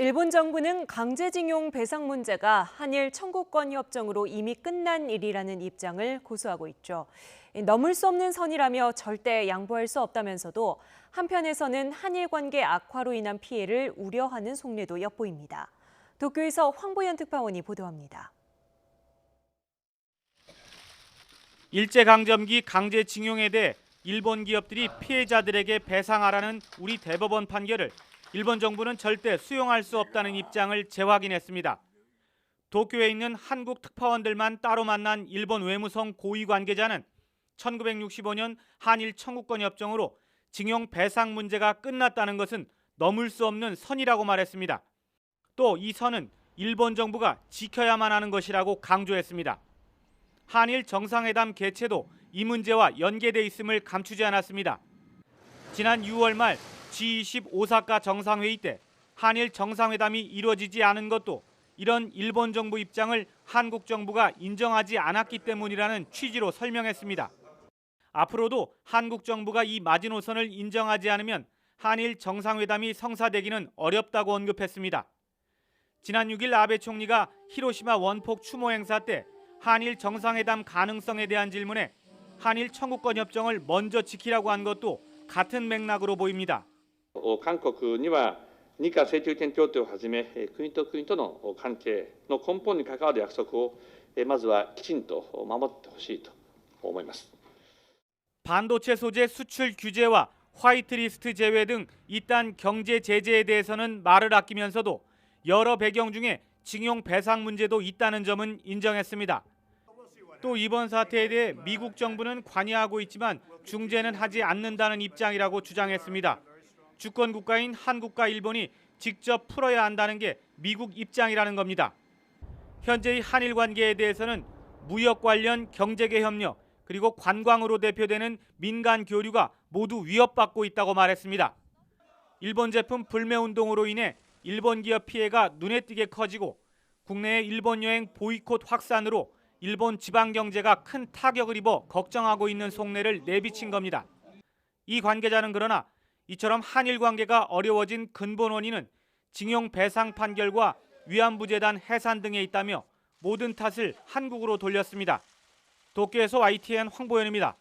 일본 정부는 강제징용 배상 문제가 한일 청구권 협정으로 이미 끝난 일이라는 입장을 고수하고 있죠. 넘을 수 없는 선이라며 절대 양보할 수 없다면서도 한편에서는 한일 관계 악화로 인한 피해를 우려하는 속내도 엿보입니다. 도쿄에서 황보연 특파원이 보도합니다. 일제강점기 강제징용에 대해 일본 기업들이 피해자들에게 배상하라는 우리 대법원 판결을 일본 정부는 절대 수용할 수 없다는 입장을 재확인했습니다. 도쿄에 있는 한국 특파원들만 따로 만난 일본 외무성 고위 관계자는 1965년 한일 청구권 협정으로 징용 배상 문제가 끝났다는 것은 넘을 수 없는 선이라고 말했습니다. 또 이 선은 일본 정부가 지켜야만 하는 것이라고 강조했습니다. 한일 정상회담 개최도 이 문제와 연계돼 있음을 감추지 않았습니다. 지난 6월 말 G20 오사카 정상회의 때 한일 정상회담이 이루어지지 않은 것도 이런 일본 정부 입장을 한국 정부가 인정하지 않았기 때문이라는 취지로 설명했습니다. 앞으로도 한국 정부가 이 마지노선을 인정하지 않으면 한일 정상회담이 성사되기는 어렵다고 언급했습니다. 지난 6일 아베 총리가 히로시마 원폭 추모 행사 때 한일 정상회담 가능성에 대한 질문에 한일 청구권 협정을 먼저 지키라고 한 것도 같은 맥락으로 보입니다. 韓国には日韓請求権協定をはじめ国と国との関係の根本に関わる約束をまずはきちんと守ってほしいと思います。 반도체 소재 수출 규제와 화이트리스트 제외 등 이딴 경제 제재에 대해서는 말을 아끼면서도 여러 배경 중에 징용 배상 문제도 있다는 점은 인정했습니다. 또 이번 사태에 대해 미국 정부는 관여하고 있지만 중재는 하지 않는다는 입장이라고 주장했습니다. 주권 국가인 한국과 일본이 직접 풀어야 한다는 게 미국 입장이라는 겁니다. 현재의 한일 관계에 대해서는 무역 관련 경제계 협력 그리고 관광으로 대표되는 민간 교류가 모두 위협받고 있다고 말했습니다. 일본 제품 불매 운동으로 인해 일본 기업 피해가 눈에 띄게 커지고 국내의 일본 여행 보이콧 확산으로 일본 지방 경제가 큰 타격을 입어 걱정하고 있는 속내를 내비친 겁니다. 이 관계자는 그러나 이처럼 한일 관계가 어려워진 근본 원인은 징용 배상 판결과 위안부 재단 해산 등에 있다며 모든 탓을 한국으로 돌렸습니다. 도쿄에서 YTN 황보연입니다.